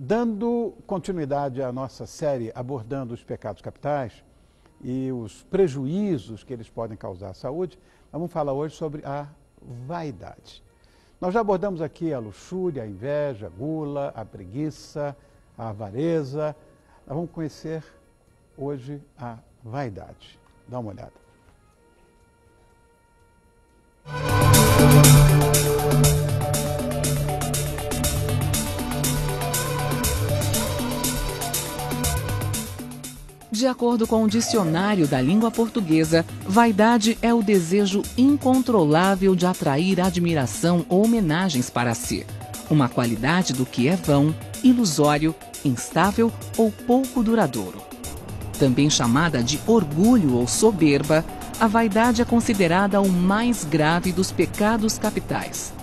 Dando continuidade à nossa série abordando os pecados capitais e os prejuízos que eles podem causar à saúde, nós vamos falar hoje sobre a vaidade. Nós já abordamos aqui a luxúria, a inveja, a gula, a preguiça, a avareza. Nós vamos conhecer hoje a vaidade. Dá uma olhada. De acordo com o dicionário da língua portuguesa, vaidade é o desejo incontrolável de atrair admiração ou homenagens para si. Uma qualidade do que é vão, ilusório, instável ou pouco duradouro. Também chamada de orgulho ou soberba, a vaidade é considerada o mais grave dos pecados capitais.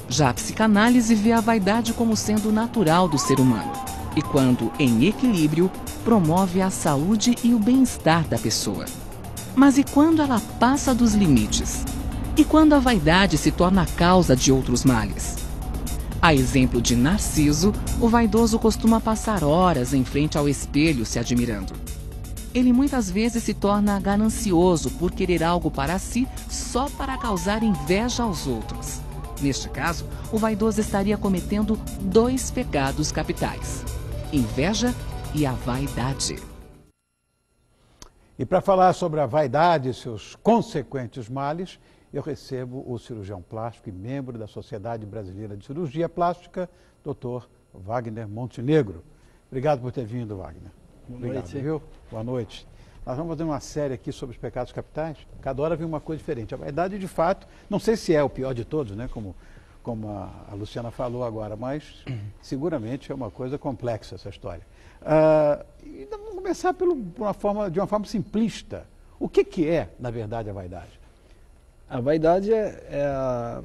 Já a psicanálise vê a vaidade como sendo natural do ser humano e, quando em equilíbrio, promove a saúde e o bem-estar da pessoa. Mas e quando ela passa dos limites? E quando a vaidade se torna a causa de outros males? A exemplo de Narciso, o vaidoso costuma passar horas em frente ao espelho se admirando. Ele muitas vezes se torna ganancioso por querer algo para si só para causar inveja aos outros. Neste caso, o vaidoso estaria cometendo dois pecados capitais: inveja e a vaidade. E para falar sobre a vaidade e seus consequentes males, eu recebo o cirurgião plástico e membro da Sociedade Brasileira de Cirurgia Plástica, Dr. Wagner Montenegro. Obrigado por ter vindo, Wagner. Boa noite. Viu? Boa noite. Nós vamos fazer uma série aqui sobre os pecados capitais. Cada hora vem uma coisa diferente. A vaidade, de fato, não sei se é o pior de todos, né? Como a Luciana falou agora, mas seguramente é uma coisa complexa essa história. E vamos começar de uma forma simplista. O que é, na verdade, a vaidade? A vaidade é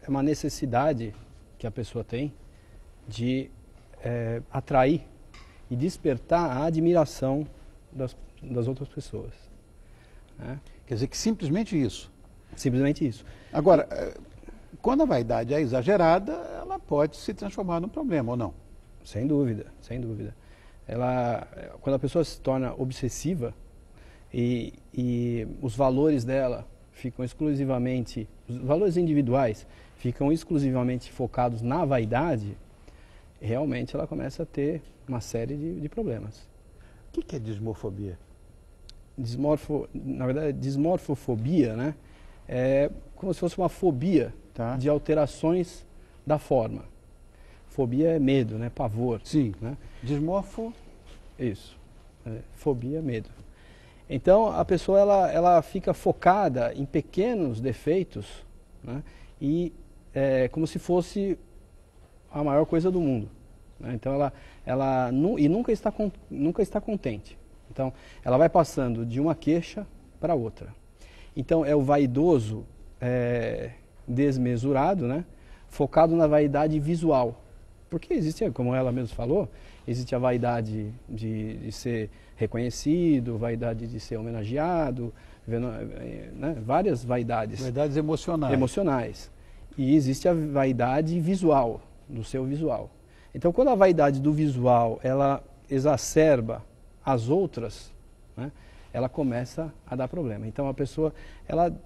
uma necessidade que a pessoa tem de atrair e despertar a admiração das outras pessoas. Né? Quer dizer que simplesmente isso. Simplesmente isso. Agora, quando a vaidade é exagerada, ela pode se transformar num problema, ou não? Sem dúvida, sem dúvida. Quando a pessoa se torna obsessiva e os valores dela ficam exclusivamente, os valores individuais ficam exclusivamente focados na vaidade, realmente ela começa a ter uma série de problemas. O que é dismorfobia? Na verdade, dismorfofobia, né? É como se fosse uma fobia de alterações da forma. Fobia é medo, né? Pavor. Sim. Né? Dismorfo? Isso. Fobia é medo. Então, a pessoa ela fica focada em pequenos defeitos, né? E como se fosse a maior coisa do mundo. Né? Então, ela nunca está contente. Então, ela vai passando de uma queixa para outra. Então, é o vaidoso desmesurado, né? Focado na vaidade visual. Porque existe, como ela mesma falou, existe a vaidade de ser reconhecido, vaidade de ser homenageado, né? Várias vaidades. Vaidades emocionais. Emocionais. E existe a vaidade visual, do seu visual. Então, quando a vaidade do visual, ela exacerba as outras, né? Ela começa a dar problema. Então, a pessoa,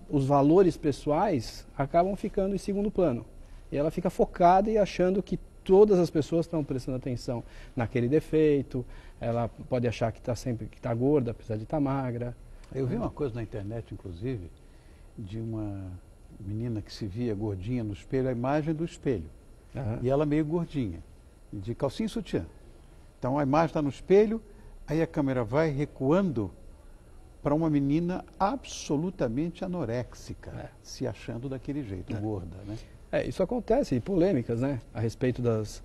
os valores pessoais acabam ficando em segundo plano. E ela fica focada e achando que todas as pessoas estão prestando atenção naquele defeito. Ela pode achar que está gorda, apesar de estar magra. Eu vi uma coisa na internet, inclusive, de uma menina que se via gordinha no espelho, a imagem do espelho. E ela meio gordinha, de calcinha e sutiã. Então a imagem está no espelho, aí a câmera vai recuando para uma menina absolutamente anoréxica, se achando daquele jeito, gorda, né? Isso acontece, polêmicas, né, a respeito das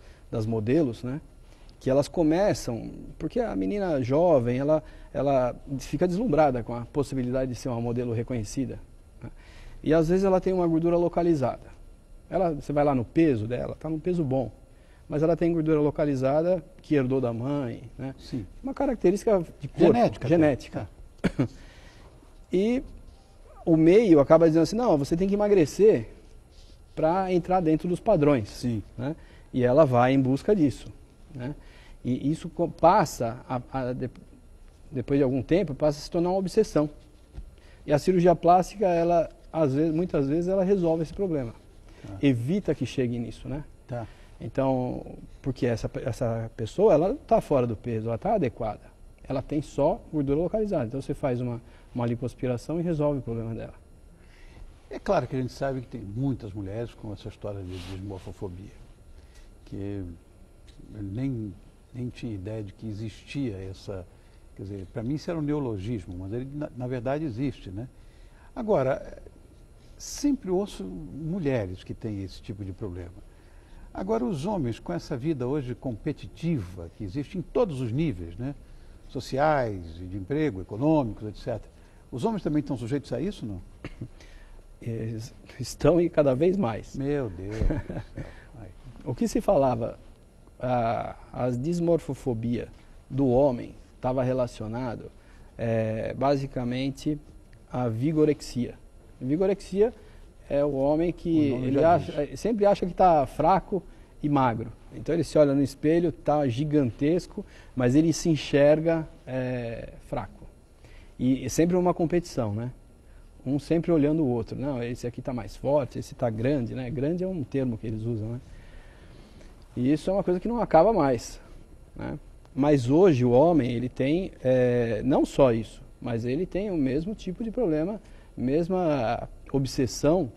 modelos, né, que elas começam, porque a menina jovem, ela fica deslumbrada com a possibilidade de ser uma modelo reconhecida, né, e às vezes ela tem uma gordura localizada. Você vai lá no peso dela, está num peso bom, mas ela tem gordura localizada que herdou da mãe, né? Sim. Uma característica de corpo, genética. E o meio acaba dizendo assim, não, você tem que emagrecer para entrar dentro dos padrões. Sim. Né? E ela vai em busca disso. Né? E isso passa, depois de algum tempo, passa a se tornar uma obsessão. E a cirurgia plástica, ela, muitas vezes, ela resolve esse problema. Evita que chegue nisso, né? Tá. Então, porque essa pessoa, ela está fora do peso, ela está adequada. Ela tem só gordura localizada. Então, você faz uma lipoaspiração e resolve o problema dela. É claro que a gente sabe que tem muitas mulheres com essa história de dismorfofobia, que eu nem tinha ideia de que existia essa... Quer dizer, para mim isso era um neologismo, mas ele na verdade existe, né? Agora, sempre ouço mulheres que têm esse tipo de problema. Agora, os homens, com essa vida hoje competitiva, que existe em todos os níveis, né? Sociais, de emprego, econômicos, etc. Os homens também estão sujeitos a isso, não? Estão e cada vez mais. Meu Deus. O que se falava, a dismorfofobia do homem estava relacionado basicamente à vigorexia. Vigorexia é o homem que ele sempre acha que está fraco e magro. Então ele se olha no espelho, está gigantesco, mas ele se enxerga fraco. E sempre uma competição, né? Um sempre olhando o outro. Não, esse aqui está mais forte, esse está grande, né? Grande é um termo que eles usam, né? E isso é uma coisa que não acaba mais, né? Mas hoje o homem, ele tem, não só isso, mas ele tem o mesmo tipo de problema, mesma obsessão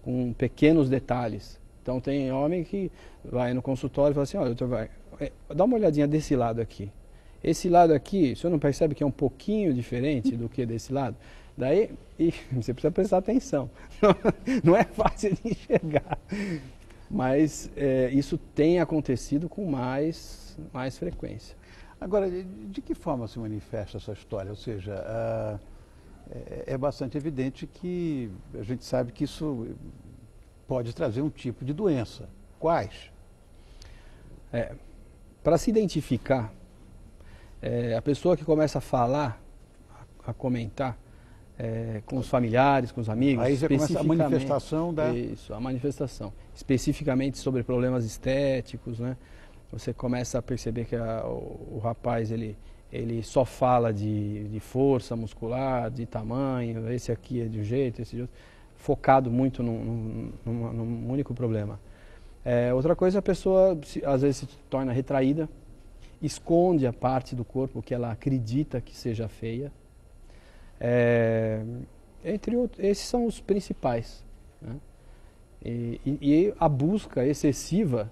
com pequenos detalhes. Então tem homem que vai no consultório e fala assim, olha, doutor, dá uma olhadinha desse lado aqui. Esse lado aqui, o senhor não percebe que é um pouquinho diferente do que desse lado? Daí, você precisa prestar atenção. Não é fácil de enxergar. Mas isso tem acontecido com mais frequência. Agora, de que forma se manifesta essa história? Ou seja, é bastante evidente que a gente sabe que isso pode trazer um tipo de doença. Quais? Para se identificar, a pessoa que começa a falar, a comentar, com os familiares, com os amigos. Aí já começa a manifestação da... Isso, a manifestação. Especificamente sobre problemas estéticos, né? Você começa a perceber que o rapaz, ele só fala de força muscular, de tamanho, esse aqui é de um jeito, esse de outro, focado muito num único problema. Outra coisa, a pessoa às vezes se torna retraída, esconde a parte do corpo que ela acredita que seja feia. Entre outros, esses são os principais, né? E a busca excessiva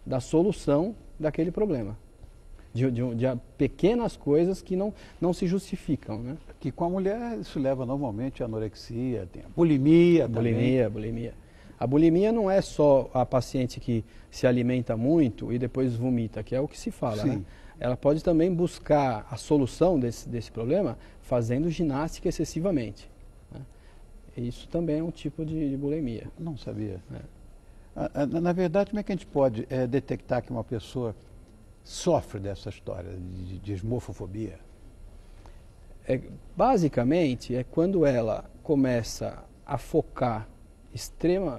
da solução daquele problema, de pequenas coisas que não se justificam, né? Que com a mulher isso leva normalmente à anorexia, tem a bulimia também. Bulimia. A bulimia não é só a paciente que se alimenta muito e depois vomita, que é o que se fala, Sim. né? Ela pode também buscar a solução desse problema fazendo ginástica excessivamente, né? Isso também é um tipo de bulimia. Não sabia. Na verdade, como é que a gente pode detectar que uma pessoa sofre dessa história de dismorfofobia? Basicamente, é quando ela começa a focar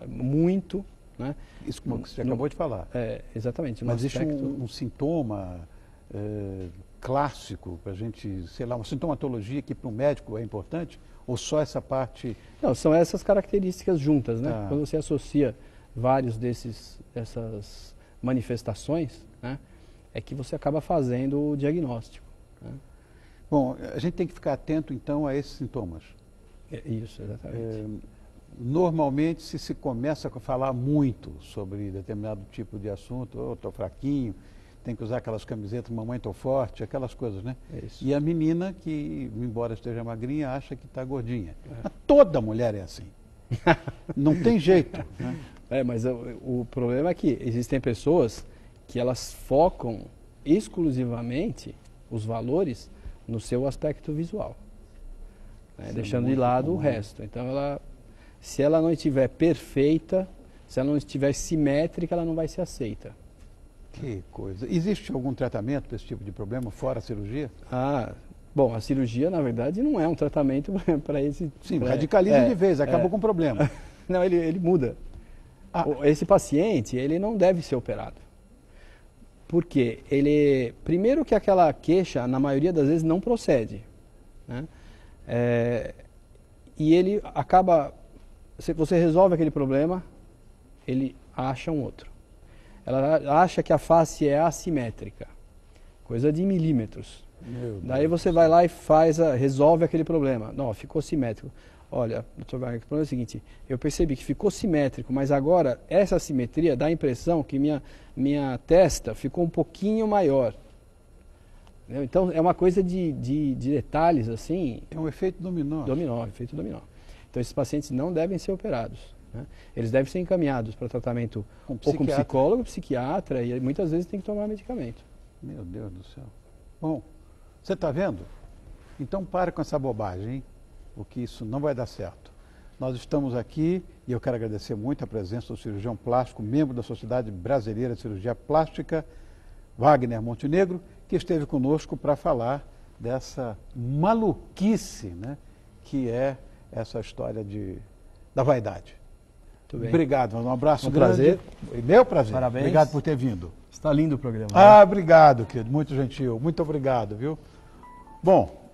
muito, né? Isso como você acabou de falar. Exatamente. Mas existe um sintoma clássico para a gente, sei lá, uma sintomatologia que para o médico é importante? Ou só essa parte? Não, são essas características juntas, né? Ah. Quando você associa vários dessas manifestações, né? É que você acaba fazendo o diagnóstico, né? Bom, a gente tem que ficar atento então a esses sintomas. Isso, exatamente. Normalmente, se começa a falar muito sobre determinado tipo de assunto, estou fraquinho, tem que usar aquelas camisetas, mamãe estou forte, aquelas coisas, né? Isso. E a menina que, embora esteja magrinha, acha que está gordinha. Mas toda mulher é assim. Não tem jeito, né? Mas o problema é que existem pessoas que elas focam exclusivamente os valores no seu aspecto visual, né? Deixando de lado o resto. Então, se ela não estiver perfeita, se ela não estiver simétrica, ela não vai ser aceita. Que coisa. Existe algum tratamento desse tipo de problema, fora a cirurgia? Bom, a cirurgia, na verdade, não é um tratamento para esse... Sim, radicaliza de vez, acabou com o problema. Não, ele muda. Esse paciente, ele não deve ser operado. Porque primeiro que aquela queixa, na maioria das vezes, não procede, né? E ele acaba, você resolve aquele problema, ele acha um outro. Ela acha que a face é assimétrica, coisa de milímetros. Daí você vai lá e resolve aquele problema. Não, ficou simétrico. Olha, doutor Wagner, o problema é o seguinte, eu percebi que ficou simétrico, mas agora essa assimetria dá a impressão que minha testa ficou um pouquinho maior. Entendeu? Então é uma coisa de detalhes assim. É um efeito dominó. Efeito dominó. Então esses pacientes não devem ser operados, né? Eles devem ser encaminhados para tratamento ou com psicólogo, psiquiatra, e muitas vezes tem que tomar medicamento. Meu Deus do céu. Bom, você está vendo? Então pare com essa bobagem, hein? Porque isso não vai dar certo. Nós estamos aqui e eu quero agradecer muito a presença do cirurgião plástico, membro da Sociedade Brasileira de Cirurgia Plástica, Wagner Montenegro, que esteve conosco para falar dessa maluquice, né, que é essa história da vaidade. Muito bem. Obrigado, um abraço grande. Prazer. Foi meu prazer. Parabéns. Obrigado por ter vindo. Está lindo o programa. Ah, obrigado, querido. Muito gentil. Muito obrigado, viu? Bom,